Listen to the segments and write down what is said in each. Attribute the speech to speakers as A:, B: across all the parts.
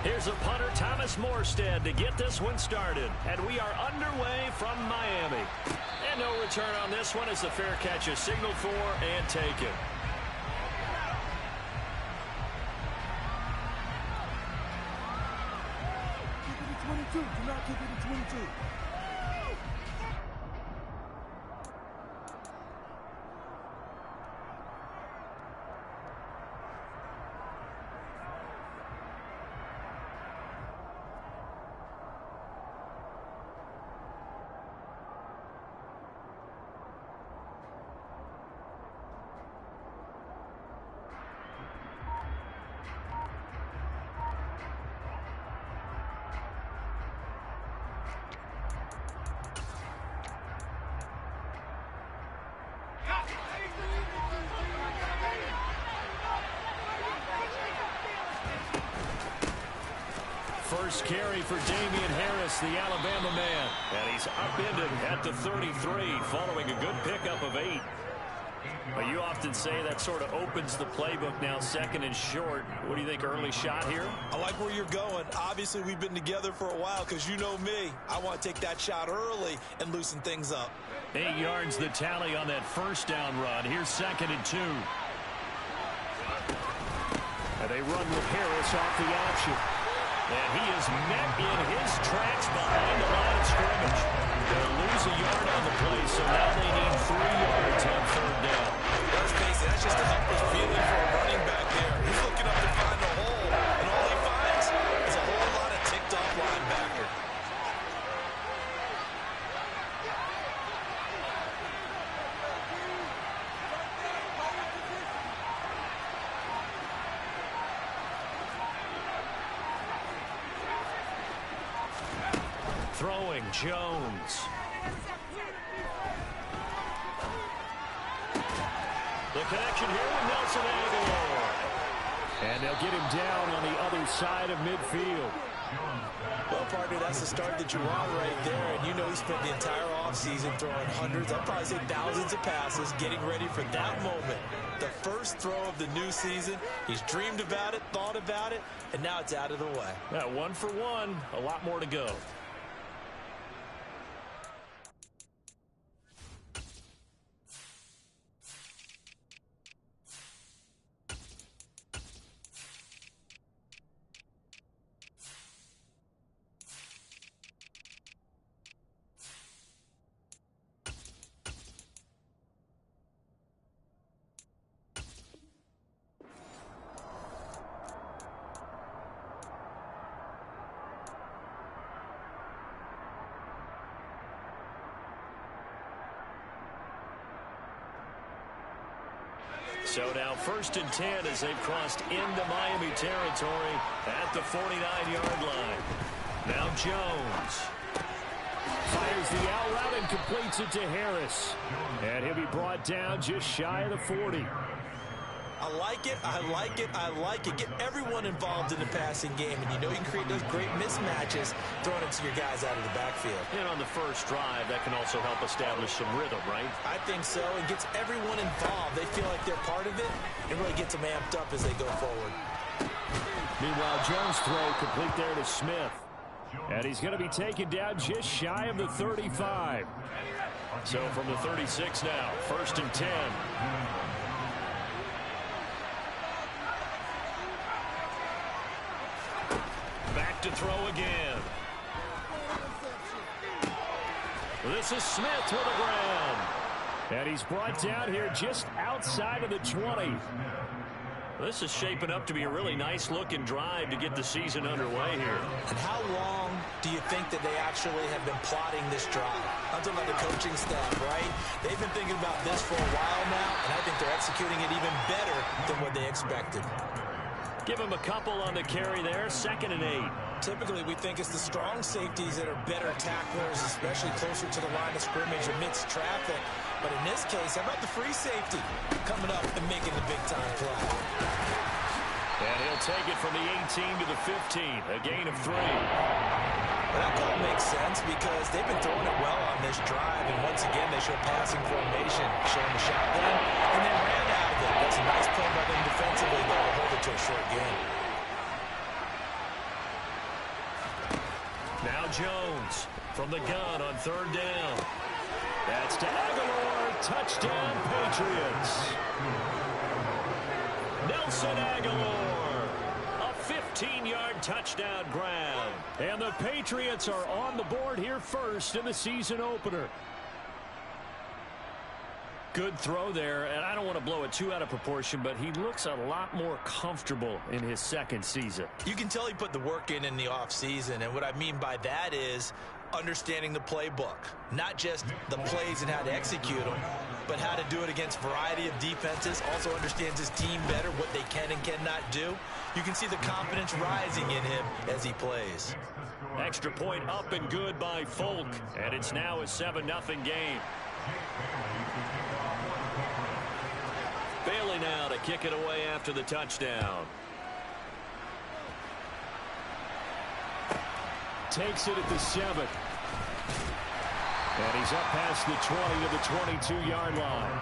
A: Here's a punter, Thomas Morstead, to get this one started. And we are underway from Miami. And no return on this one as the fair catch is signaled for and taken.
B: Keep it at 22. Do not keep it at 22.
A: First carry for Damian Harris, the Alabama man. And he's upended at the 33 following a good pickup of 8. But you often say that sort of opens the playbook now, second and short. What do you think, early shot here?
C: I like where you're going. Obviously, we've been together for a while because you know me. I want to take that shot early and loosen things up.
A: 8 yards the tally on that first down run. Here's 2nd and 2. And they run with Harris off the option. And he is met in his tracks behind the line of scrimmage. They'll lose a yard on the play, so now they need 3 yards on 3rd down.
C: Let's face it, that's just a helpless feeling for a running back there. He's looking up to find a hole, and all he finds is a whole lot of ticked-off linebacker.
A: Throwing, Jones. The connection here with Nelson Aguilar. And they'll get him down on the other side of midfield.
C: Well, partner, that's the start that you want right there. And you know he spent the entire offseason throwing hundreds, I'd probably say thousands of passes, getting ready for that moment. The first throw of the new season. He's dreamed about it, thought about it, and now it's out of the way.
A: Yeah, 1 for 1. A lot more to go. So now 1st and 10 as they've crossed into Miami territory at the 49-yard line. Now Jones fires the out route and completes it to Harris. And he'll be brought down just shy of the 40.
C: I like it, I like it, I like it. Get everyone involved in the passing game, and you know you can create those great mismatches throwing it to your guys out of the backfield.
A: And on the first drive, that can also help establish some rhythm, right?
C: I think so. It gets everyone involved. They feel like they're part of it. It really gets them amped up as they go forward.
A: Meanwhile, Jones' throw complete there to Smith. And he's going to be taken down just shy of the 35. So from the 36 now, 1st and 10. Back to throw again. This is Smith with a ground. And he's brought down here just outside of the 20. This is shaping up to be a really nice-looking drive to get the season underway here.
C: And how long do you think that they actually have been plotting this drive? I'm talking about the coaching staff, right? They've been thinking about this for a while now, and I think they're executing it even better than what they expected.
A: Give him a couple on the carry there, 2nd and 8.
C: Typically, we think it's the strong safeties that are better tacklers, especially closer to the line of scrimmage amidst traffic. But in this case, how about the free safety coming up and making the big-time play?
A: And he'll take it from the 18 to the 15, a gain of 3.
C: Well, that call makes sense because they've been throwing it well on this drive, and once again, they show passing formation, showing the shotgun, and they ran out of it. That's a nice play by them defensively, though, to hold it to a short game.
A: Now Jones from the gun on third down. That's to Aguilar. Touchdown, Patriots. Nelson Aguilar. A 15-yard touchdown grab. And the Patriots are on the board here first in the season opener. Good throw there, and I don't want to blow it too out of proportion, but he looks a lot more comfortable in his second season.
C: You can tell he put the work in the offseason, and what I mean by that is understanding the playbook. Not just the plays and how to execute them, but how to do it against a variety of defenses. Also understands his team better, what they can and cannot do. You can see the confidence rising in him as he plays.
A: Extra point up and good by Folk, and it's now a 7-0 game. Bailey now to kick it away after the touchdown. Takes it at the 7. And he's up past the 20 to the 22-yard line.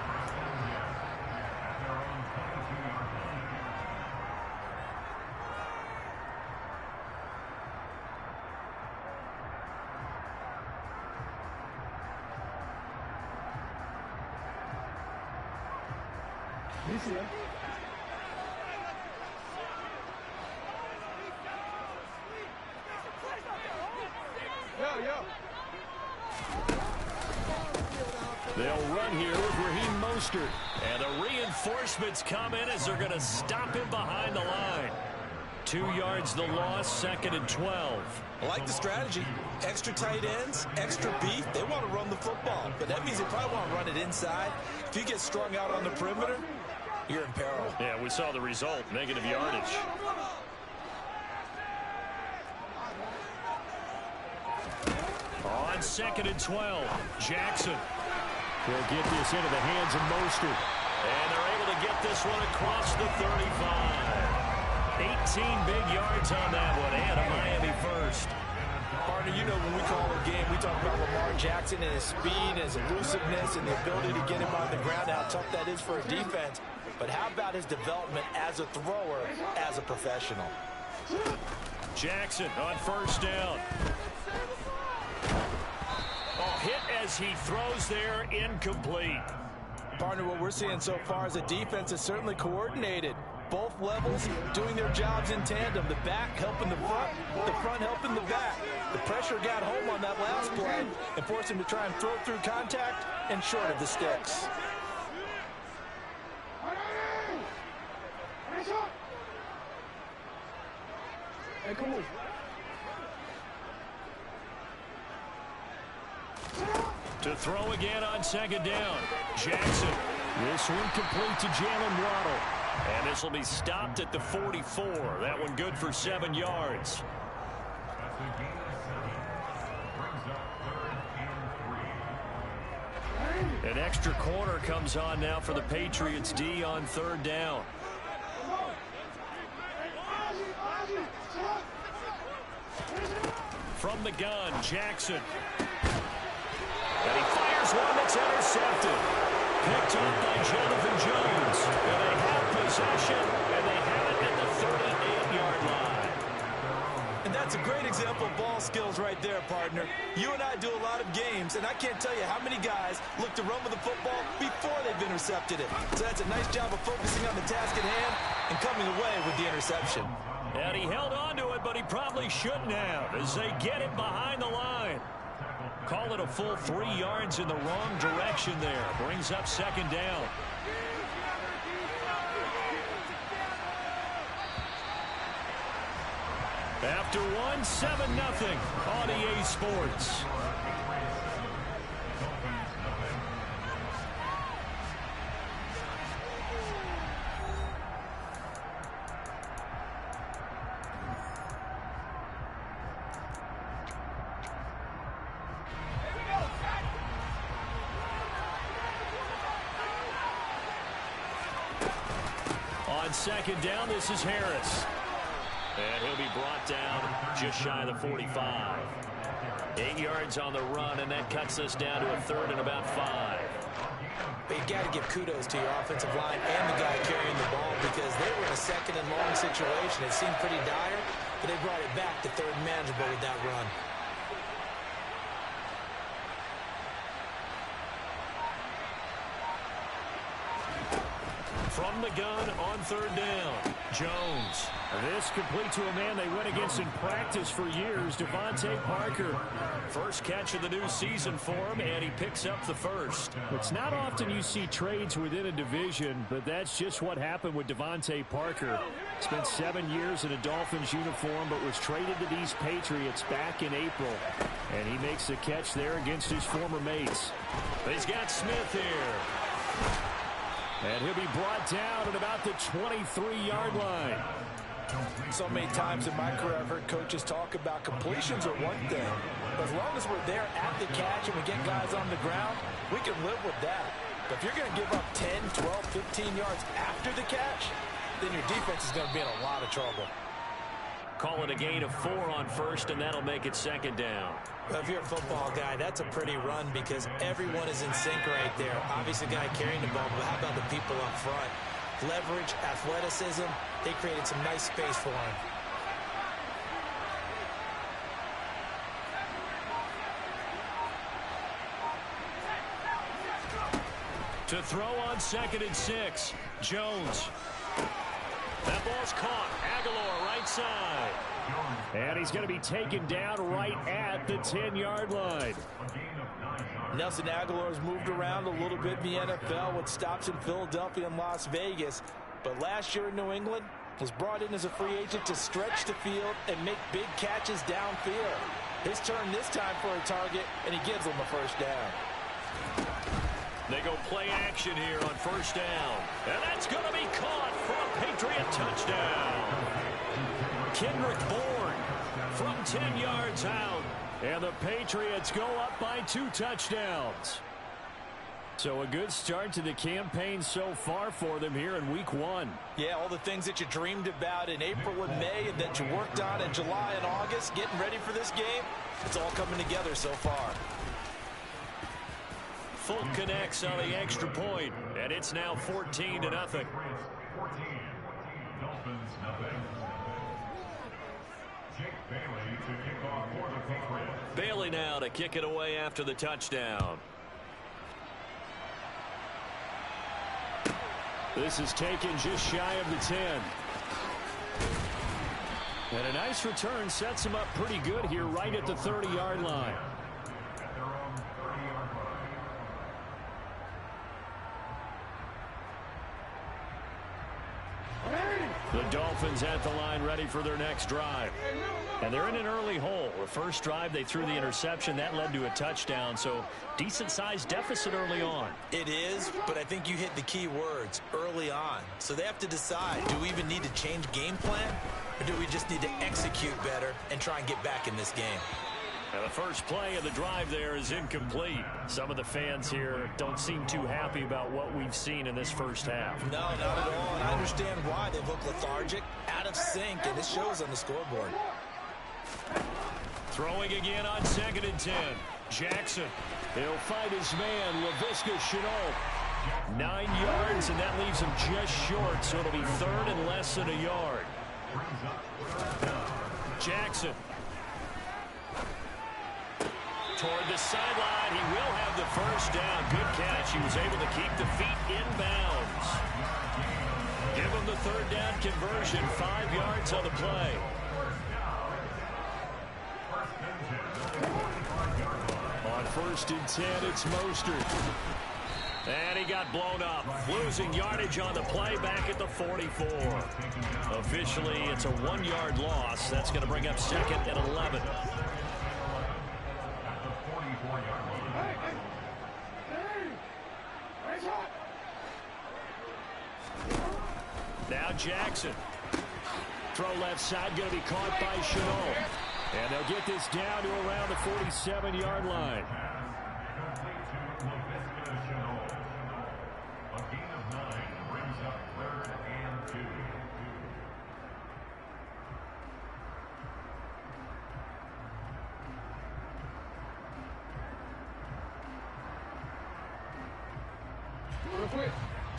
A: They'll run here with Raheem Mostert. And the reinforcements come in as they're going to stop him behind the line. 2 yards the loss, 2nd and 12.
C: I like the strategy. Extra tight ends, extra beef. They want to run the football, but that means they probably want to run it inside. If you get strung out on the perimeter, you're in peril.
A: Yeah, we saw the result, negative yardage. On 2nd and 12, Jackson will get this into the hands of Mostert. And they're able to get this one across the 35. 18 big yards on that one, and a Miami first.
C: Partner, you know when we call a game, we talk about Lamar Jackson and his speed, his elusiveness, and the ability to get him on the ground, how tough that is for a defense. But how about his development as a thrower, as a professional?
A: Jackson on first down. Oh, hit as he throws there, incomplete.
C: Partner, what we're seeing so far is the defense is certainly coordinated. Both levels doing their jobs in tandem. The back helping the front helping the back. The pressure got home on that last play and forced him to try and throw through contact and short of the sticks.
B: Hey, come on.
A: To throw again on 2nd down. Jackson. This one complete to Jalen Waddle. And this will be stopped at the 44. That one good for 7 yards. An extra corner comes on now for the Patriots D on 3rd down. From the gun, Jackson. And he fires one that's intercepted. Picked up by Jonathan Jones. And they have possession, and they have it at the 38-yard line.
C: And that's a great example of ball skills right there, partner. You and I do a lot of games, and I can't tell you how many guys look to run with the football before they've intercepted it. So that's a nice job of focusing on the task at hand and coming away with the interception.
A: And he held on to it, but he probably shouldn't have as they get it behind the line. Call it a full 3 yards in the wrong direction there. Brings up 2nd down. After one, 7-0 on EA Sports. On 2nd down, this is Harris. And he'll be brought down just shy of the 45. 8 yards on the run, and that cuts us down to a 3rd and about 5.
C: But you got to give kudos to your offensive line and the guy carrying the ball because they were in a 2nd and long situation. It seemed pretty dire, but they brought it back to 3rd and manageable with that run.
A: from the gun on third down. Jones.
B: This complete to a man they went against in practice for years, Devontae Parker.
A: First catch of the new season for him, and he picks up the first.
B: It's not often you see trades within a division, but that's just what happened with Devontae Parker. Spent 7 years in a Dolphins uniform, but was traded to these Patriots back in April. And he makes the catch there against his former mates.
A: He's got Smith here.
B: And he'll be brought down at about the 23-yard line.
C: So many times in my career I've heard coaches talk about completions are one thing. But as long as we're there at the catch and we get guys on the ground, we can live with that. But if you're going to give up 10, 12, 15 yards after the catch, then your defense is going to be in a lot of trouble.
A: Call it a gain of 4 on first, and that'll make it second down.
C: Well, if you're a football guy, that's a pretty run because everyone is in sync right there. Obviously, the guy carrying the ball, but how about the people up front? Leverage, athleticism, they created some nice space for him.
A: To throw on 2nd and 6, Jones. That ball's caught. Aguilar right side.
B: And he's going to be taken down right at the 10-yard line.
C: Nelson Aguilar's moved around a little bit in the NFL with stops in Philadelphia and Las Vegas. But last year in New England, was brought in as a free agent to stretch the field and make big catches downfield. His turn this time for a target, and he gives them a first down.
A: They go play action here on first down. And that's going to be caught for a Patriot touchdown. Kendrick Bourne from 10 yards out.
B: And the Patriots go up by 2 touchdowns. So a good start to the campaign so far for them here in week 1.
C: Yeah, all the things that you dreamed about in April and May and that you worked on in July and August, getting ready for this game, it's all coming together so far.
A: Full connects on the extra point, and it's now 14-0. Bailey now to kick it away after the touchdown.
B: This is taken just shy of the 10. And a nice return sets him up pretty good here right at the 30-yard line. The Dolphins at the line ready for their next drive. And they're in an early hole. The first drive they threw the interception. That led to a touchdown. So decent-sized deficit early on.
C: It is, but I think you hit the key words, early on. So they have to decide, do we even need to change game plan? Or do we just need to execute better and try and get back in this game?
A: Now the first play of the drive there is incomplete. Some of the fans here don't seem too happy about what we've seen in this first half.
C: No, not at all. And I understand why. They look lethargic, out of sync, and it shows on the scoreboard.
A: Throwing again on 2nd and 10. Jackson.
B: He'll fight his man, Laviska Shenault. 9 yards, and that leaves him just short, so it'll be 3rd and less than a yard.
A: Jackson. Toward the sideline. He will have the first down. Good catch. He was able to keep the feet inbounds. Give him the 3rd down conversion. 5 yards on the play.
B: On 1st and 10, it's Mostert.
A: And he got blown up. Losing yardage on the play back at the 44. Officially, it's a 1-yard loss. That's going to bring up 2nd and 11. Now Jackson.
B: Throw left side, going to be caught by Shenault. And they'll get this down to around the 47-yard line.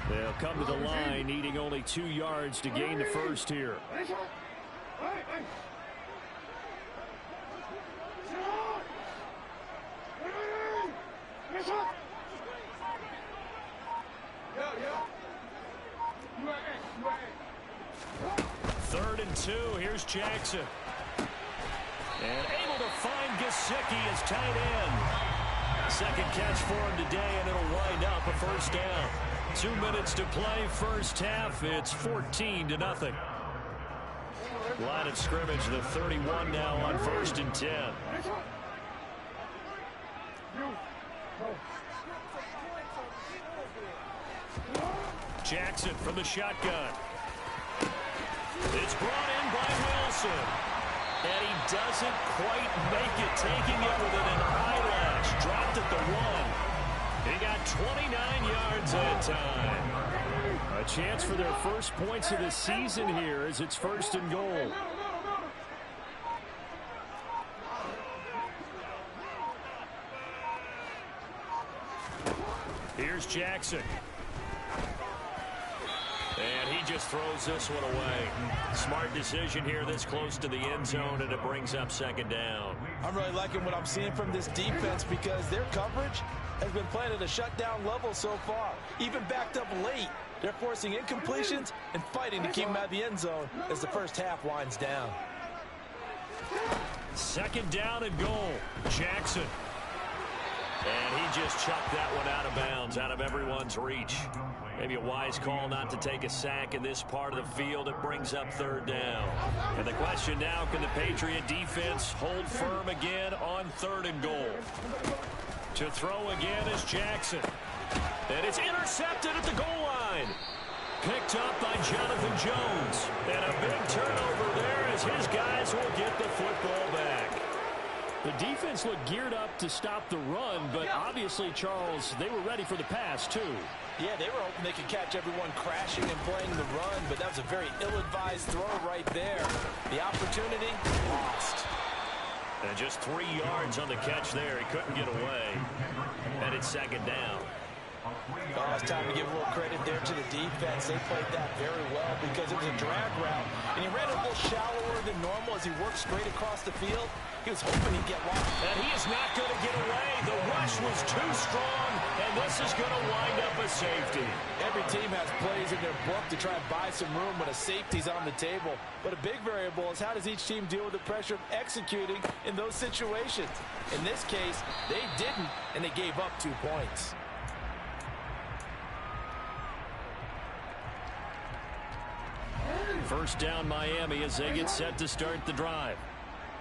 B: They'll come to the line, needing only 2 yards to gain the first here.
A: Jackson. And able to find Gesicki as tight end. Second catch for him today, and it'll wind up a first down. 2 minutes to play first half. It's 14-0. Line of scrimmage, the 31 now on 1st and 10. Jackson from the shotgun. It's brought in by Wilson. And he doesn't quite make it, taking it within an eyelash. Dropped at the 1. He got 29 yards that time.
B: A chance for their first points of the season here as it's 1st and goal.
A: Here's Jackson. And he just throws this one away. Smart decision here this close to the end zone, and it brings up 2nd down.
C: I'm really liking what I'm seeing from this defense because their coverage has been playing at a shutdown level so far. Even backed up late, they're forcing incompletions and fighting to keep them out of the end zone as the first half winds down.
A: 2nd down and goal. Jackson. And he just chucked that one out of bounds, out of everyone's reach. Maybe a wise call not to take a sack in this part of the field. It brings up 3rd down. And the question now, can the Patriot defense hold firm again on 3rd and goal? To throw again is Jackson. And it's intercepted at the goal line. Picked up by Jonathan Jones. And a big turnover there as his guys will get the football back.
B: The defense looked geared up to stop the run, but obviously, Charles, they were ready for the pass, too.
C: Yeah, they were hoping they could catch everyone crashing and playing the run, but that was a very ill-advised throw right there. The opportunity lost.
A: And just 3 yards on the catch there. He couldn't get away. And it's 2nd down.
C: Oh, it's time to give a little credit there to the defense. They played that very well because it was a drag route, and he ran a little shallower than normal as he worked straight across the field. He was hoping he'd get lost.
A: And he is not going to get away. The rush was too strong, and this is going to wind up a safety.
C: Every team has plays in their book to try and buy some room when a safety's on the table. But a big variable is how does each team deal with the pressure of executing in those situations. In this case, they didn't, and they gave up 2 points.
A: First down Miami as they get set to start the drive.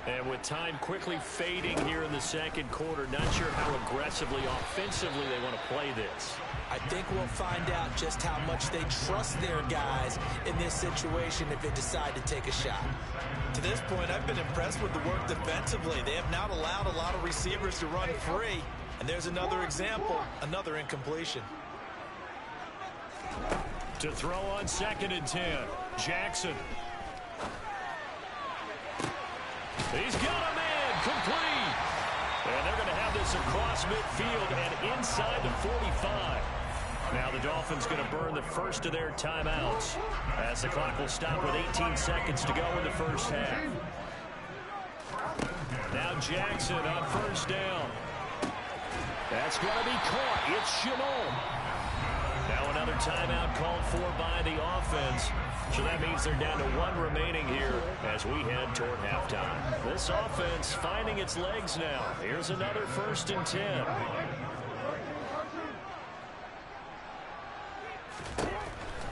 A: And with time quickly fading here in the 2nd quarter, not sure how aggressively, offensively they want to play this.
C: I think we'll find out just how much they trust their guys in this situation if they decide to take a shot. To this point, I've been impressed with the work defensively. They have not allowed a lot of receivers to run free. And there's another example, another incompletion.
A: To throw on 2nd and 10, Jackson. He's got a man complete. And they're going to have this across midfield and inside the 45. Now the Dolphins going to burn the first of their timeouts as the clock will stop with 18 seconds to go in the first half. Now Jackson on 1st down. That's going to be caught. It's Chenal. Now another timeout called for by the offense. So that means they're down to 1 remaining here as we head toward halftime. This offense finding its legs now. Here's another 1st and 10.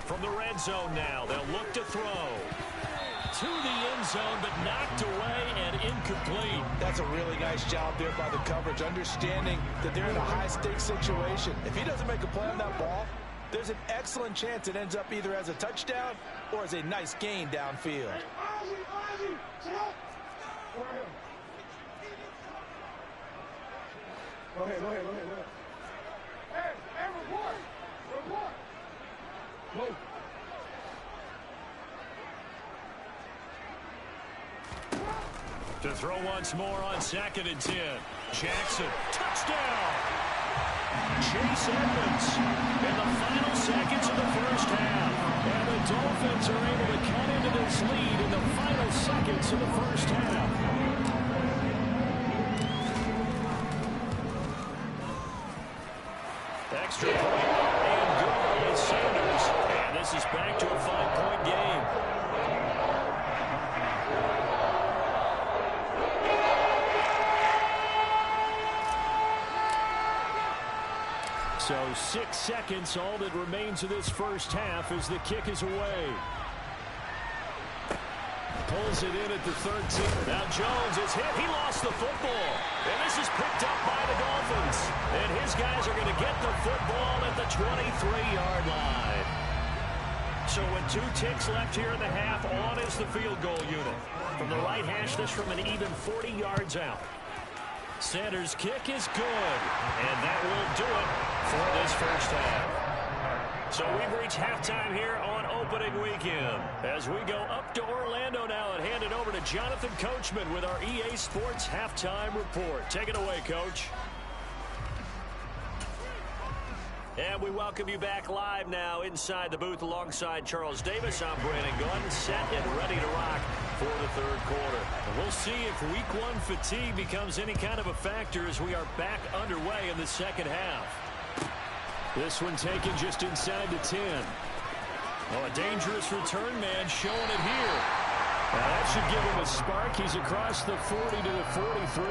A: From the red zone now, they'll look to throw. To the end zone, but knocked away and incomplete.
C: That's a really nice job there by the coverage, understanding that they're in a high-stakes situation. If he doesn't make a play on that ball, there's an excellent chance it ends up either as a touchdown or as a nice gain downfield. Go ahead. Hey, report. Move.
A: To throw once more on 2nd and 10. Jackson, touchdown! Chase Edmonds in the final seconds of the first half. And the Dolphins are able to cut into this lead in the final seconds of the first half. Extra point and good by Sanders. And this is back to a 5-point game.
B: So 6 seconds, all that remains of this first half as the kick is away. Pulls it in at the 13. Now Jones is hit. He lost the football. And this is picked up by the Dolphins. And his guys are going to get the football at the 23-yard line. So with 2 ticks left here in the half, on is the field goal unit. From the right hash, this from an even 40 yards out. Sanders' kick is good. And that will do it for this first half. So we've reached halftime here on opening weekend. As we go up to Orlando now and hand it over to Jonathan Coachman with our EA Sports Halftime Report. Take it away, Coach. And we welcome you back live now inside the booth alongside Charles Davis. I'm Brandon Gunn, set and ready to rock for the third quarter. And we'll see if week 1 fatigue becomes any kind of a factor as we are back underway in the second half. This one taken just inside the 10. Oh, a dangerous return man showing it here. Now that should give him a spark. He's across the 40 to the 43.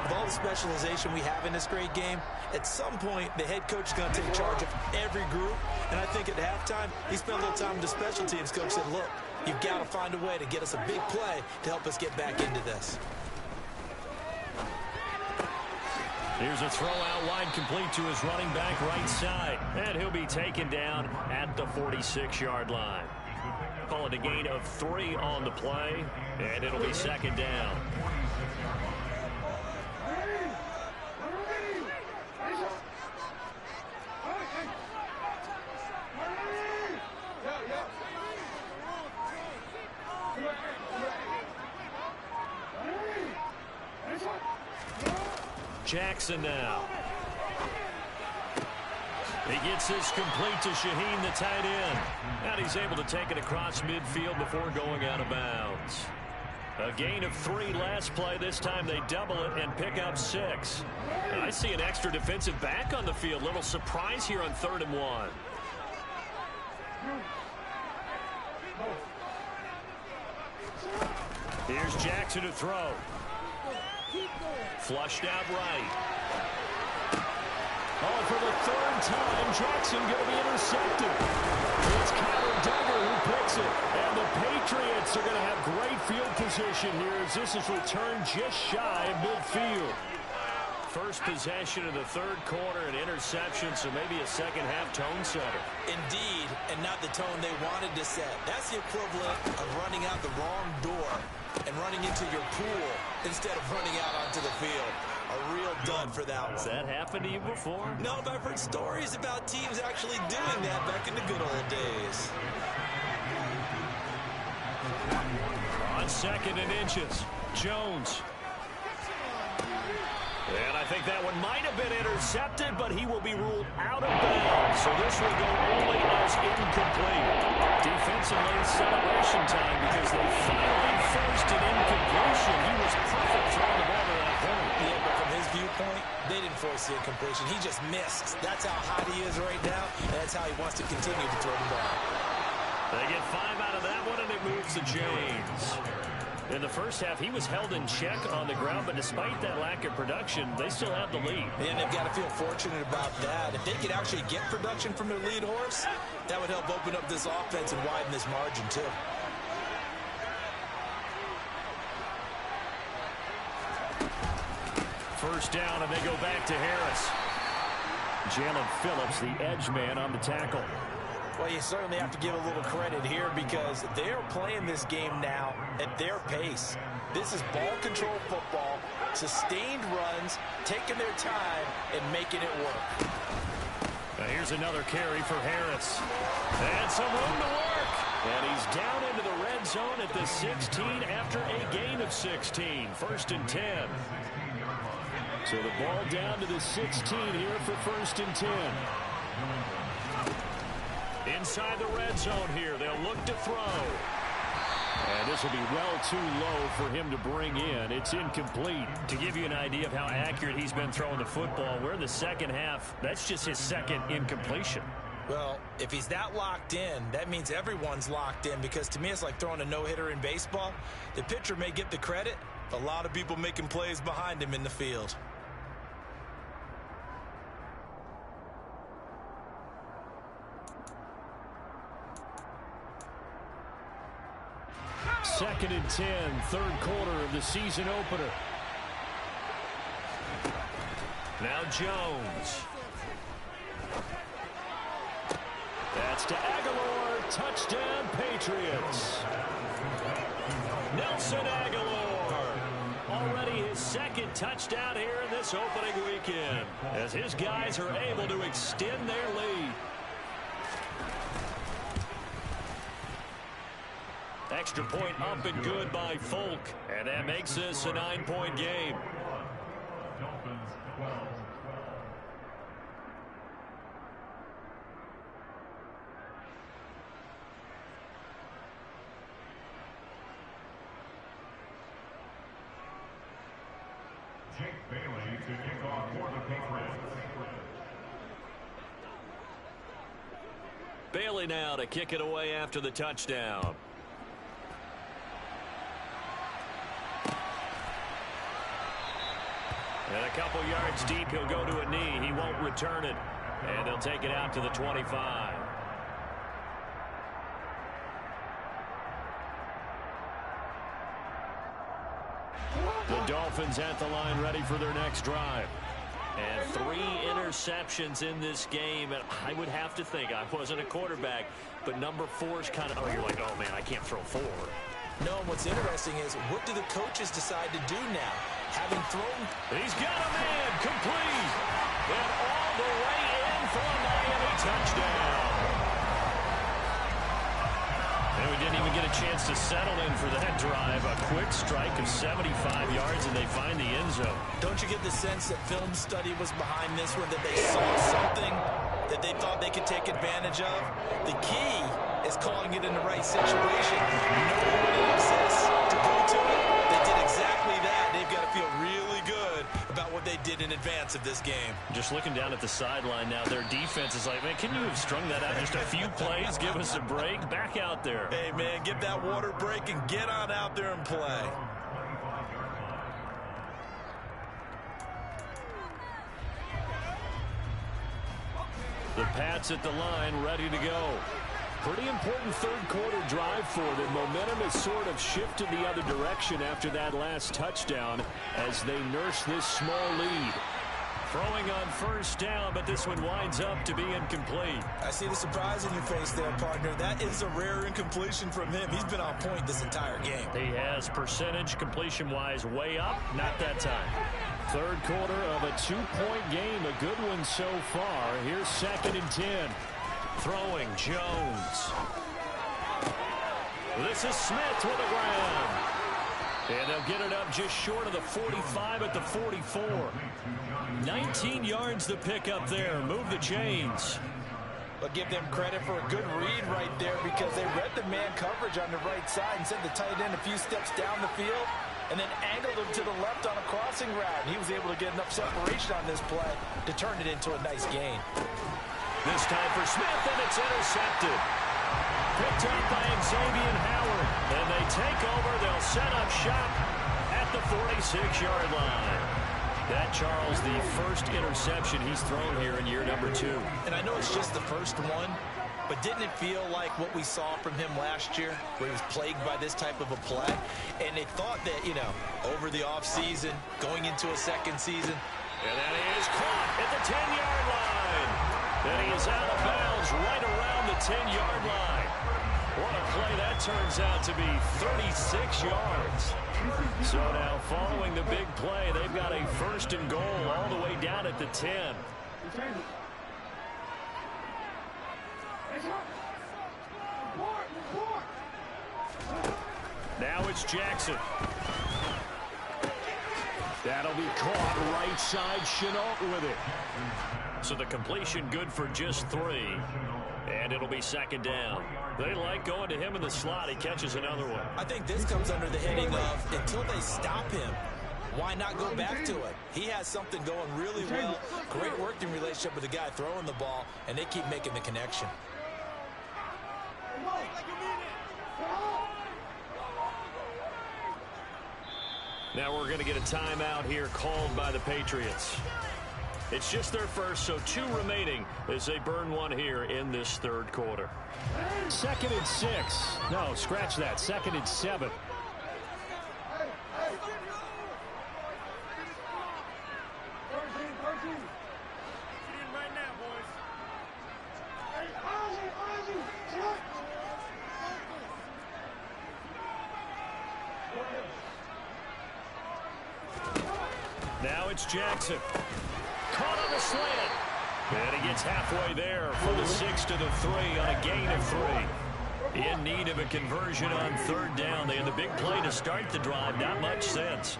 C: With all the specialization we have in this great game, at some point the head coach is going to take charge of every group. And I think at halftime, he spent a little time with the special teams coach, said, look, you've got to find a way to get us a big play to help us get back into this.
B: Here's a throw out wide, complete to his running back right side. And he'll be taken down at the 46-yard line. Call it a gain of 3 on the play, and it'll be second down. Jackson now. He gets this complete to Shaheen, the tight end. And he's able to take it across midfield before going out of bounds. A gain of 3 last play. This time they double it and pick up 6. And I see an extra defensive back on the field. Little surprise here on 3rd and 1. Here's Jackson to throw. Flushed out right. Oh, for the 3rd time, Jackson going to be intercepted. It's Kyler Duggar who picks it. And the Patriots are going to have great field position here as this is returned just shy of midfield. First possession of the 3rd quarter, an interception, so maybe a second-half tone setter.
C: Indeed, and not the tone they wanted to set. That's the equivalent of running out the wrong door and running into your pool instead of running out onto the field. A real dud for that one.
B: Has that happened to you before?
C: No, but I've heard stories about teams actually doing that back in the good old days.
B: On 2nd and inches, Jones. And I think that one might have been intercepted, but he will be ruled out of bounds. So this will go only as incomplete. Defensively, celebration time because they finally forced an incompletion. He was perfect throwing the ball to that point.
C: Yeah, but from his viewpoint, they didn't force the incompletion. He just missed. That's how hot he is right now, and that's how he wants to continue to throw the ball.
B: They get 5 out of that one, and it moves to James. In the first half, he was held in check on the ground, but despite that lack of production, they still have the lead.
C: And they've got to feel fortunate about that. If they could actually get production from their lead horse, that would help open up this offense and widen this margin, too.
B: First down, and they go back to Harris. Jalen Phillips, the edge man on the tackle.
C: Well, you certainly have to give a little credit here because they're playing this game now at their pace. This is ball control football, sustained runs, taking their time, and making it work.
B: Now here's another carry for Harris. And some room to work. And he's down into the red zone at the 16 after a gain of 16. 1st and 10. So the ball down to the 16 here for 1st and 10. Inside the red zone here, they'll look to throw. And this will be well too low for him to bring in. It's incomplete. To give you an idea of how accurate he's been throwing the football, we're in the second half. That's just his 2nd incompletion.
C: Well, if he's that locked in, that means everyone's locked in because to me it's like throwing a no-hitter in baseball. The pitcher may get the credit, a lot of people making plays behind him in the field.
B: 2nd and 10, third quarter of the season opener.
A: Now Jones. That's to Aguilar. Touchdown, Patriots. Nelson Aguilar. Already his second touchdown here in this opening weekend, as his guys are able to extend their lead. Extra point up and good by Folk, and that makes this a 9-point game. Bailey now to kick it away after the touchdown. And a couple yards deep, he'll go to a knee. He won't return it. And they'll take it out to the 25. The Dolphins at the line ready for their next drive. And 3 interceptions in this game. And I would have to think, I wasn't a quarterback, but number 4's kind of, oh, you're like, oh, man, I can't throw 4.
C: No, what's interesting is, what do the coaches decide to do now? Having thrown...
A: He's got a man complete. And all the way in for a Miami touchdown. And we didn't even get a chance to settle in for that drive. A quick strike of 75 yards, and they find the end zone.
C: Don't you get the sense that film study was behind this one, that they saw something that they thought they could take advantage of? The key is calling it in the right situation. Knowing when it exists to go to it, they did exactly that. They've got to feel really good about what they did in advance of this game.
A: Just looking down at the sideline now, their defense is like, man, can you have strung that out just a few plays? Give us a break. Back out there.
C: Hey, man, give that water break and get on out there and play.
A: The Pats at the line, ready to go.
B: Pretty important third quarter drive for them. Momentum has sort of shifted the other direction after that last touchdown as they nurse this small lead.
A: Throwing on first down, but this one winds up to be incomplete.
C: I see the surprise in your face there, partner. That is a rare incompletion from him. He's been on point this entire game.
A: He has percentage completion-wise way up, not that time.
B: Third quarter of a 2-point game, a good one so far. Here's 2nd and 10.
A: Throwing Jones. This is Smith with a grab. And they'll get it up just short of the 45 at the 44. 19 yards to pick up there. Move the chains.
C: But give them credit for a good read right there, because they read the man coverage on the right side and sent the tight end a few steps down the field and then angled him to the left on a crossing route. And he was able to get enough separation on this play to turn it into a nice gain.
A: This time for Smith, and it's intercepted. Picked up by Xavier Howard. And they take over. They'll set up shop at the 46-yard line. That, Charles, the first interception he's thrown here in year number 2.
C: And I know it's just the first one, but didn't it feel like what we saw from him last year, where he was plagued by this type of a play? And they thought that, you know, over the offseason, going into a second season.
A: And then he is caught at the 10-yard line. And he is out of bounds right around the 10-yard line. What a play that turns out to be, 36 yards. So now following the big play, they've got a first and goal all the way down at the 10. Now it's Jackson.
B: That'll be caught right side. Chenault with it.
A: So the completion good for just 3. And it'll be 2nd down. They like going to him in the slot. He catches another one.
C: I think this comes under the heading of, until they stop him, why not go back to it? He has something going really well. Great working relationship with the guy throwing the ball, and they keep making the connection.
A: Now we're going to get a timeout here called by the Patriots. It's just their first, so 2 remaining as they burn one here in this third quarter.
B: 2nd and 6. No, scratch that. 2nd and 7.
A: Now it's Jackson. Caught on the slant. And he gets halfway there for the 6 to the 3 on a gain of 3. In need of a conversion on 3rd down. They had the big play to start the drive. Not much sense.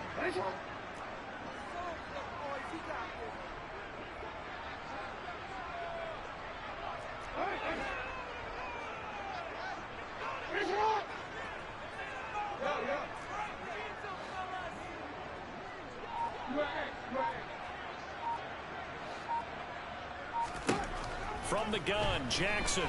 A: From the gun, Jackson.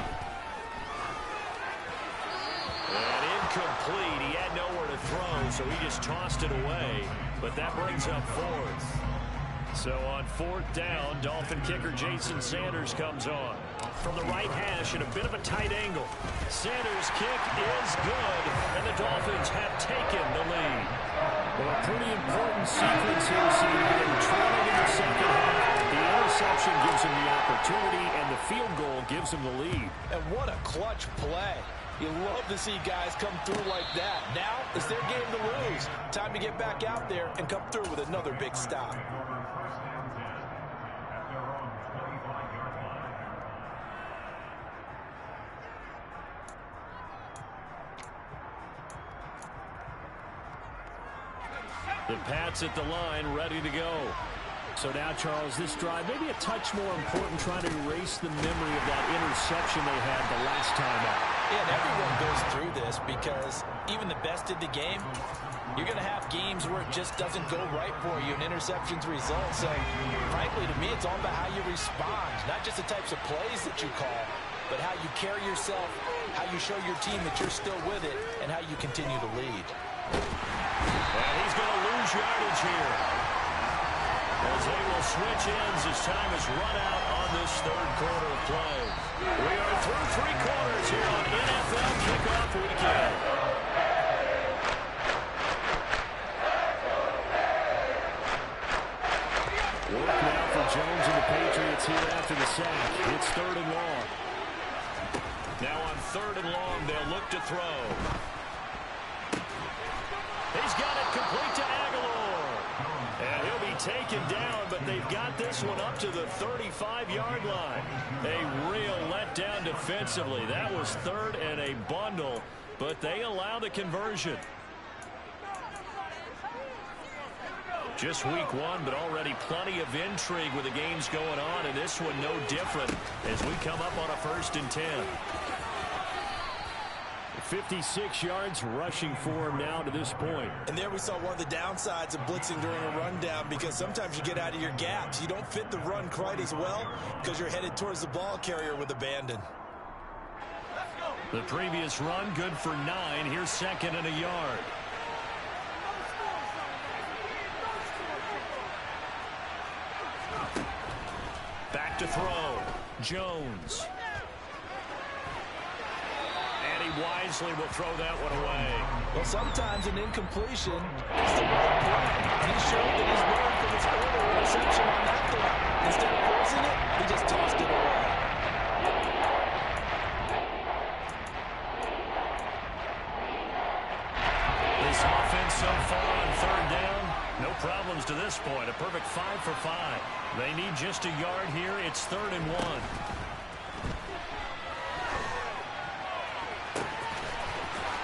A: And incomplete. He had nowhere to throw, so he just tossed it away. But that brings up 4th. So on 4th down, Dolphin kicker Jason Sanders comes on. From the right hash at a bit of a tight angle. Sanders' kick is good, and the Dolphins have taken the lead.
B: Well, a pretty important sequence here, seeing them trailing in the second half. The interception gives them the opportunity, and the field goal gives them the lead.
C: And what a clutch play. You love to see guys come through like that. Now it's their game to lose. Time to get back out there and come through with another big stop.
A: The Pats at the line, ready to go.
B: So now, Charles, this drive maybe a touch more important, trying to erase the memory of that interception they had the last time out.
C: Yeah, and everyone goes through this because even the best of the game, you're going to have games where it just doesn't go right for you and interceptions result. So, frankly, to me, it's all about how you respond, not just the types of plays that you call, but how you carry yourself, how you show your team that you're still with it, and how you continue to lead.
A: And he's going to lose yardage here, as they will switch ends as time is run out on this 3rd quarter of play. We are through 3 quarters here on NFL Kickoff Weekend.
B: Work now for Jones and the Patriots here after the sack. It's 3rd and long.
A: Now on 3rd and long, they'll look to throw. He's got it complete to Aguilar. And he'll be taken down, but they've got this one up to the 35-yard line. A real letdown defensively. That was 3rd and a bundle, but they allow the conversion. Just week 1, but already plenty of intrigue with the games going on, and this one no different as we come up on a 1st and 10.
B: 56 yards rushing for him now to this point.
C: And there we saw one of the downsides of blitzing during a rundown, because sometimes you get out of your gaps. You don't fit the run quite as well because you're headed towards the ball carrier with abandon.
A: The previous run good for 9. Here's 2nd and a yard. Back to throw. Jones. Wisely will throw that one away.
C: Well, sometimes an incompletion is the right play. And he showed that he's learned from his earlier interception on that throw. Instead of forcing it, he just tossed it away.
A: This offense so far on 3rd down, no problems to this point. A perfect 5 for 5. They need just a yard here. It's 3rd and 1.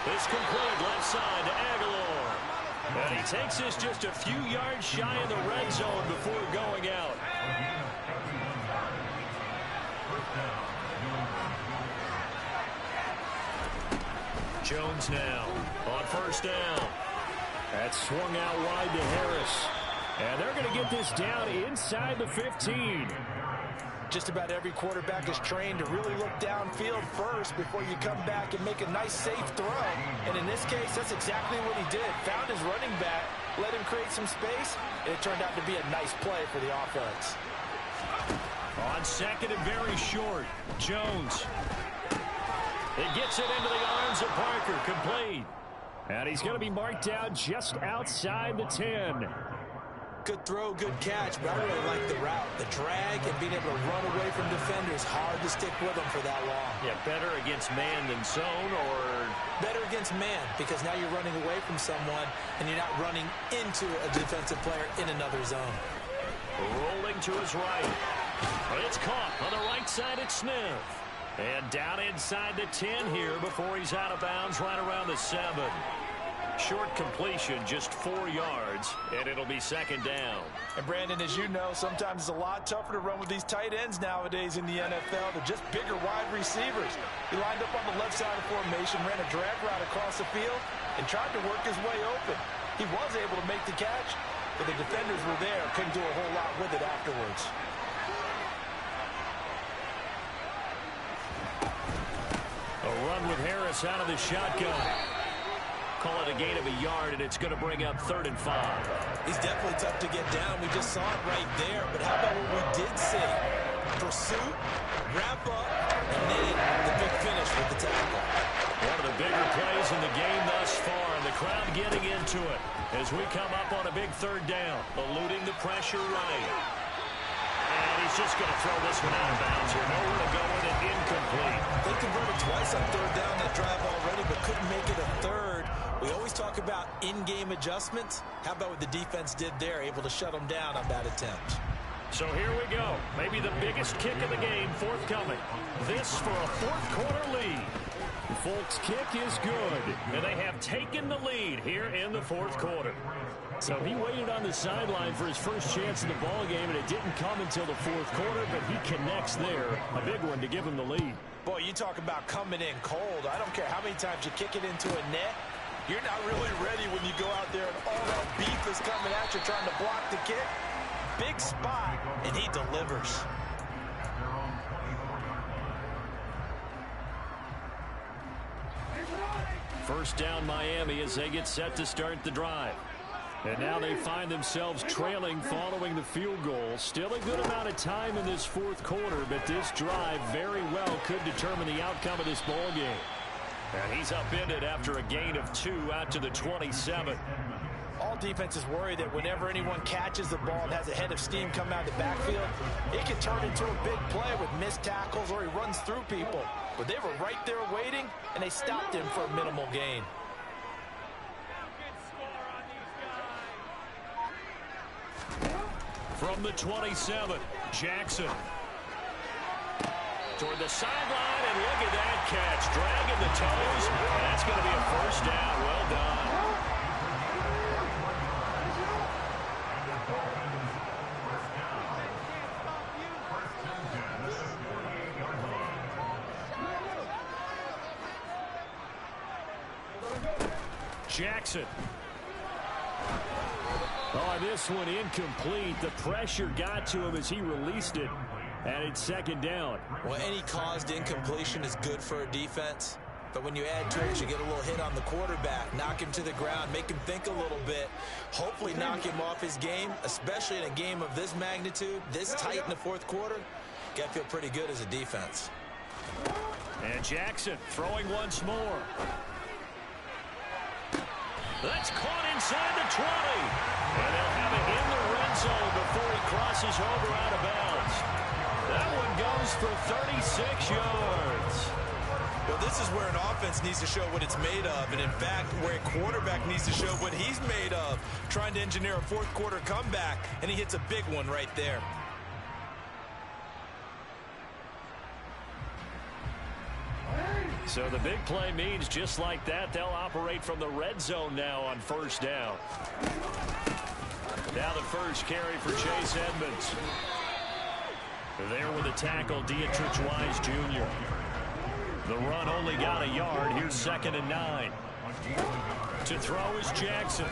A: It's complete left side to Aguilar. And he takes this just a few yards shy of the red zone before going out. Jones now on 1st down.
B: That swung out wide to Harris. And they're going to get this down inside the 15.
C: Just about every quarterback is trained to really look downfield first before you come back and make a nice, safe throw. And in this case, that's exactly what he did. Found his running back, let him create some space, and it turned out to be a nice play for the offense.
A: On 2nd and very short, Jones. It gets it into the arms of Parker, complete.
B: And he's going to be marked down just outside the 10.
C: Good throw, good catch, but I really like the route. The drag and being able to run away from defenders, hard to stick with them for that long.
A: Yeah, better against man than zone, or
C: Better against man because now you're running away from someone and you're not running into a defensive player in another zone.
A: Rolling to his right. It's caught on the right side at Smith. And down inside the 10 here before he's out of bounds right around the 7. Short completion, just 4 yards, and it'll be second down.
C: And Brandon, as you know, sometimes it's a lot tougher to run with these tight ends nowadays in the NFL. They're just bigger wide receivers. He lined up on the left side of formation, ran a drag route across the field, and tried to work his way open. He was able to make the catch, but the defenders were there, couldn't do a whole lot with it afterwards.
A: A run with Harris out of the shotgun. Call it a gain of a yard, and it's going to bring up 3rd and 5.
C: He's definitely tough to get down. We just saw it right there. But how about what we did see? Pursuit, wrap up, and then the big finish with the tackle.
A: One of the bigger plays in the game thus far, and the crowd getting into it as we come up on a big 3rd down, eluding the pressure right. And he's just going to throw this one out of bounds here. Nowhere to go with it, incomplete.
C: They converted twice on 3rd down that drive already, but couldn't make it a 3rd. We always talk about in-game adjustments. How about what the defense did there, able to shut them down on that attempt?
A: So here we go. Maybe the biggest kick of the game forthcoming. This for a 4th quarter lead.
B: Folks' kick is good.
A: And they have taken the lead here in the 4th quarter.
B: So he waited on the sideline for his first chance in the ball game, and it didn't come until the 4th quarter, but he connects there. A big one to give him the lead.
C: Boy, you talk about coming in cold. I don't care how many times you kick it into a net. You're not really ready when you go out there and all that beef is coming at you trying to block the kick. Big spot, and he delivers.
A: First down Miami as they get set to start the drive.
B: And now they find themselves trailing following the field goal. Still a good amount of time in this 4th quarter, but this drive very well could determine the outcome of this ball game.
A: And he's upended after a gain of 2 out to the 27.
C: All defenses worry that whenever anyone catches the ball and has a head of steam come out of the backfield, it can turn into a big play with missed tackles or he runs through people. But they were right there waiting, and they stopped him for a minimal gain.
A: From the 27, Jackson. Toward the sideline, and look at that catch. Dragging the toes. That's going to be a 1st down. Well done. Jackson.
B: Oh, this one incomplete. The pressure got to him as he released it. And it's 2nd down.
C: Well, any caused incompletion is good for a defense. But when you add to it, you get a little hit on the quarterback, knock him to the ground, make him think a little bit, hopefully knock him off his game, especially in a game of this magnitude, this tight in the 4th quarter. Got to feel pretty good as a defense.
A: And Jackson throwing once more. That's caught inside the 20. And they'll have it in the red zone before he crosses over out of bounds. That one goes for 36 yards.
C: Well, this is where an offense needs to show what it's made of. And, in fact, where a quarterback needs to show what he's made of, trying to engineer a 4th quarter comeback, and he hits a big one right there.
A: So the big play means just like that, they'll operate from the red zone now on 1st down. Now the first carry for Chase Edmonds. There with a tackle, Dietrich Wise Jr. The run only got a yard. Here's 2nd and 9. To throw is Jackson.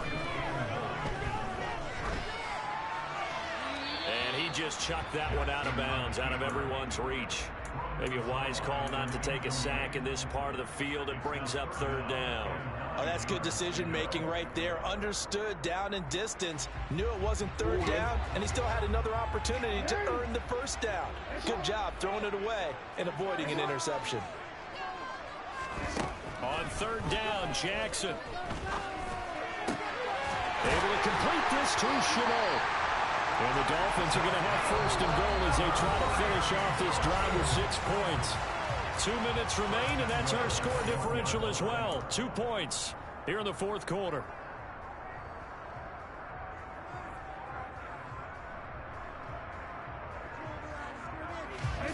A: And he just chucked that one out of bounds, out of everyone's reach. Maybe a wise call not to take a sack in this part of the field. It brings up 3rd down.
C: Oh, that's good decision-making right there. Understood down and distance. Knew it wasn't 3rd down, and he still had another opportunity to earn the 1st down. Good job throwing it away and avoiding an interception.
A: On 3rd down, Jackson.
B: Able to complete this to Chenot. And the Dolphins are going to have 1st and goal as they try to finish off this drive with 6 points. 2 minutes remain, and that's our score differential as well. 2 points here in the fourth quarter.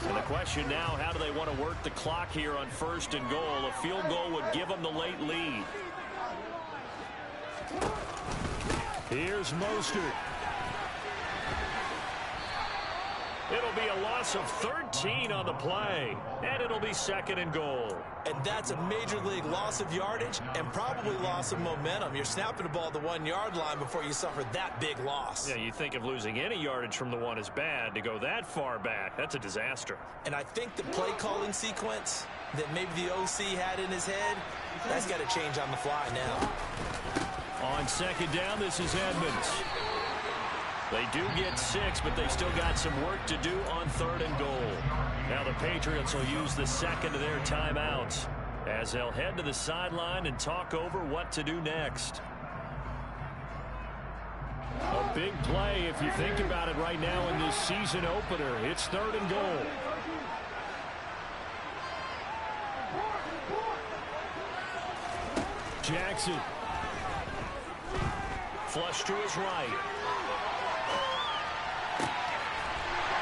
B: And the question now, how do they want to work the clock here on first and goal? A field goal would give them the late lead. Here's Mostert. It'll be a loss of 13 on the play, and it'll be second and goal.
C: And that's a major league loss of yardage and probably loss of momentum. You're snapping the ball at the 1 yard line before you suffer that big loss.
B: Yeah, you think of losing any yardage from the one is bad. To go that far back, that's a disaster.
C: And I think the play calling sequence that maybe the OC had in his head, that's got to change on the fly now.
B: On second down, this is Edmonds. They do get 6, but they still got some work to do on third and goal. Now the Patriots will use the second of their timeouts as they'll head to the sideline and talk over what to do next. A big play if you think about it right now in this season opener. It's third and goal. Jackson. Flush to his right.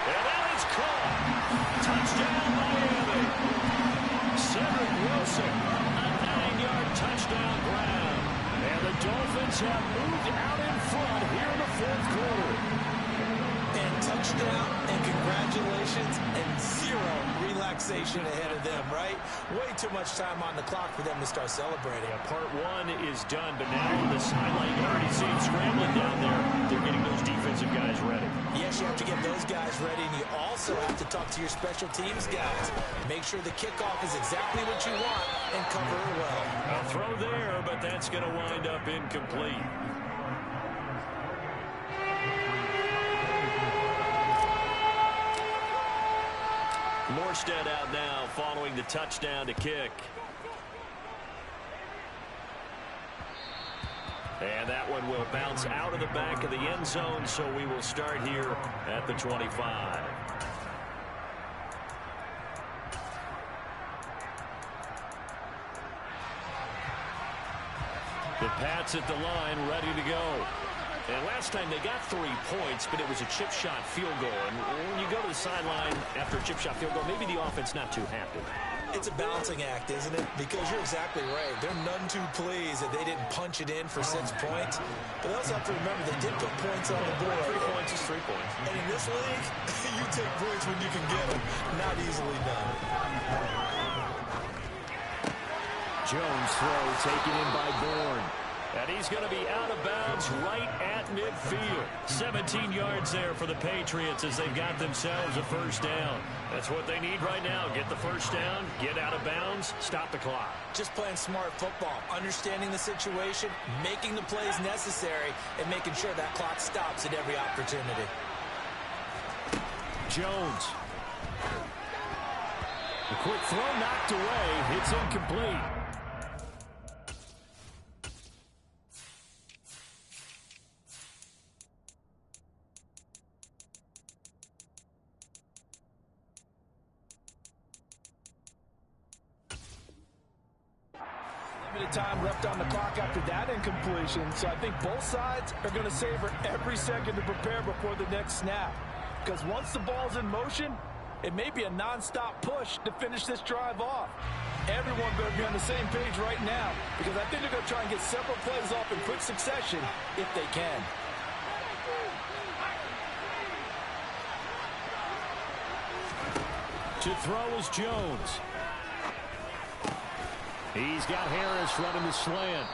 B: And that is caught. Touchdown, Miami. Cedric Wilson, a 9-yard touchdown grab. And the Dolphins have moved out in front here in the fourth quarter.
C: And touchdown, and congratulations, and 0 relaxation ahead of them, right? Way too much time on the clock for them to start celebrating.
B: Yeah, part 1 is done, but now on the sideline, you already see them scrambling down there. They're getting those defensive guys ready.
C: Yes, you have to get those guys ready, and you also have to talk to your special teams guys. Make sure the kickoff is exactly what you want and cover it well.
B: A throw there, but that's going to wind up incomplete. Morstead out now following the touchdown to kick. And that one will bounce out of the back of the end zone, so we will start here at the 25. The Pats at the line, ready to go. And last time they got 3 points, but it was a chip shot field goal. And when you go to the sideline after a chip shot field goal, maybe the offense not too happy.
C: It's a balancing act, isn't it? Because you're exactly right. They're none too pleased that they didn't punch it in for 6 points. But they also have to remember they did put points on the board.
B: 3 points is 3 points.
C: And in this league, you take points when you can get them. Not easily done.
B: Jones throw taken in by Bourne. And he's going to be out of bounds right at midfield. 17 yards there for the Patriots as they've got themselves a first down. That's what they need right now. Get the first down, get out of bounds, stop the clock.
C: Just playing smart football, understanding the situation, making the plays necessary, and making sure that clock stops at every opportunity.
B: Jones. A quick throw knocked away. It's incomplete.
D: Time left on the clock after that incompletion, so I think both sides are going to savor every second to prepare before the next snap, because once the ball's in motion, it may be a non-stop push to finish this drive off. Everyone better be on the same page right now, because I think they're going to try and get several plays off in quick succession if they can.
B: To throw is Jones. He's got Harris running the slant.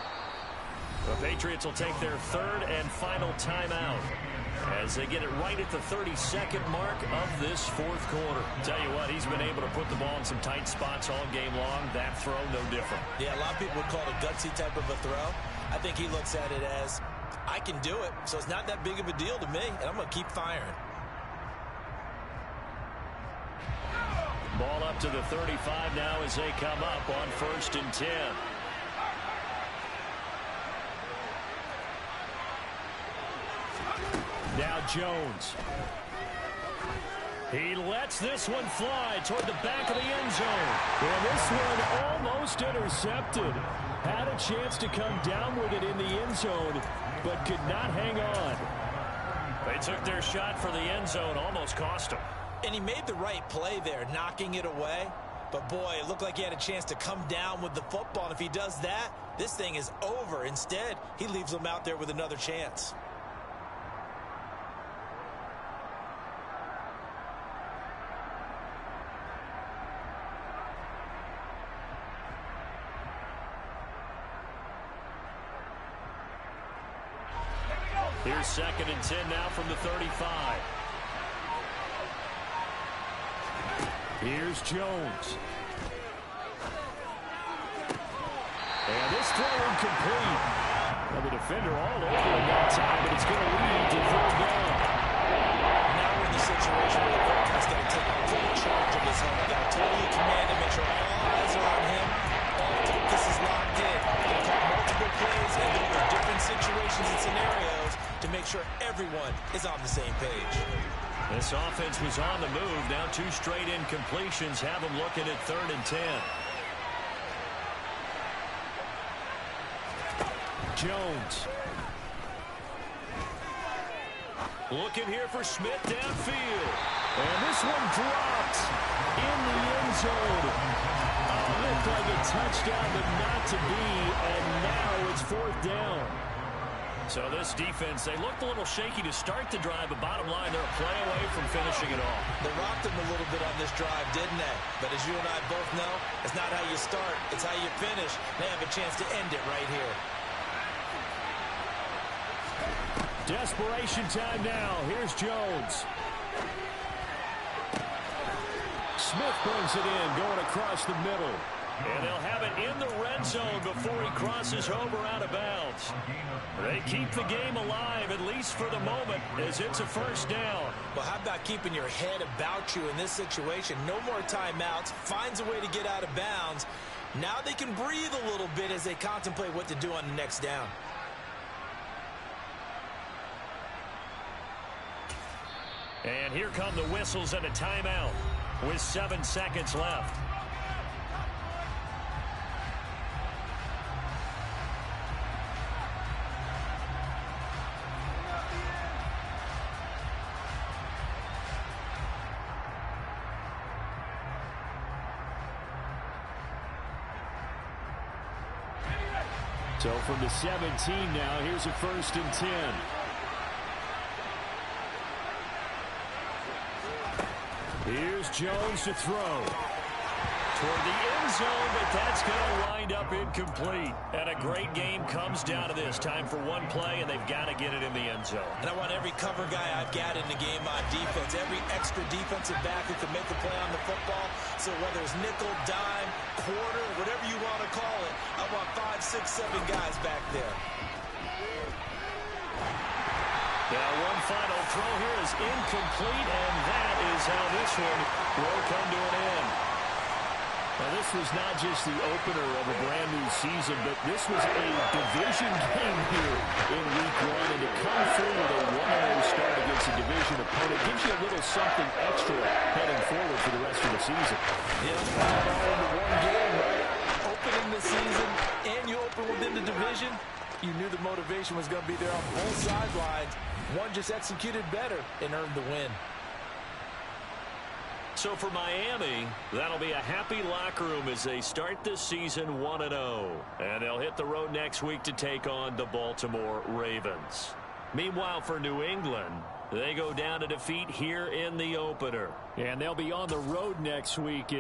B: The Patriots will take their third and final timeout as they get it right at the 32nd mark of this fourth quarter. Tell you what, he's been able to put the ball in some tight spots all game long. That throw, no different.
C: Yeah, a lot of people would call it a gutsy type of a throw. I think he looks at it as, I can do it, so it's not that big of a deal to me, and I'm going to keep firing.
B: Ball up to the 35 now as they come up on 1st and 10. Now Jones. He lets this one fly toward the back of the end zone. And this one almost intercepted. Had a chance to come down with it in the end zone, but could not hang on.
A: They took their shot for the end zone, almost cost him.
C: And he made the right play there, knocking it away. But, boy, it looked like he had a chance to come down with the football. And if he does that, this thing is over. Instead, he leaves him out there with another chance.
A: Here's 2nd and 10 now from the 35.
B: Here's Jones. And this throw incomplete. Well, the defender all over him that time, but it's going to lead to 3rd down.
C: Now we're in the situation where the quarterback's got to take full charge of his helmet. Got to totally command him, make sure all eyes are on him. All focus is locked in. They'll call multiple plays and go over different situations and scenarios to make sure everyone is on the same page.
A: This offense was on the move. Now 2 straight incompletions have them looking at 3rd and 10.
B: Jones.
A: Looking here for Smith downfield.
B: And this one dropped in the end zone. Looked like a touchdown, but not to be. And now it's 4th down.
A: So this defense, they looked a little shaky to start the drive, but bottom line, they're a play away from finishing it off.
C: They rocked him a little bit on this drive, didn't they? But as you and I both know, it's not how you start, it's how you finish. They have a chance to end it right here.
B: Desperation time now. Here's Jones. Smith brings it in, going across the middle.
A: And they'll have it in the red zone before he crosses over out of bounds. They keep the game alive, at least for the moment, as it's a 1st down.
C: Well, how about keeping your head about you in this situation? No more timeouts. Finds a way to get out of bounds. Now they can breathe a little bit as they contemplate what to do on the next down.
A: And here come the whistles and a timeout with 7 seconds left.
B: So from the 17 now, here's a 1st and 10. Here's Jones to throw.
A: Toward the end zone, but that's going to wind up incomplete. And a great game comes down to this. Time for one play, and they've got to get it in the end zone.
C: And I want every cover guy I've got in the game on defense, every extra defensive back who can make the play on the football. So whether it's nickel, dime, quarter, whatever you want to call it, I want 5, 6, 7 guys back there.
A: Now one final throw here is incomplete, and that is how this one will come to an end.
B: Now, this was not just the opener of a brand-new season, but this was a division game here in Week 1. And to come through with a 1-0 start against a division opponent gives you a little something extra heading forward for the rest of the season.
D: Yeah, all into one game, right? Opening the season, and you open within the division. You knew the motivation was going to be there on both sidelines. One just executed better and earned the win.
A: So for Miami, that'll be a happy locker room as they start this season 1-0. And they'll hit the road next week to take on the Baltimore Ravens. Meanwhile, for New England, they go down to defeat here in the opener.
B: And they'll be on the road next week.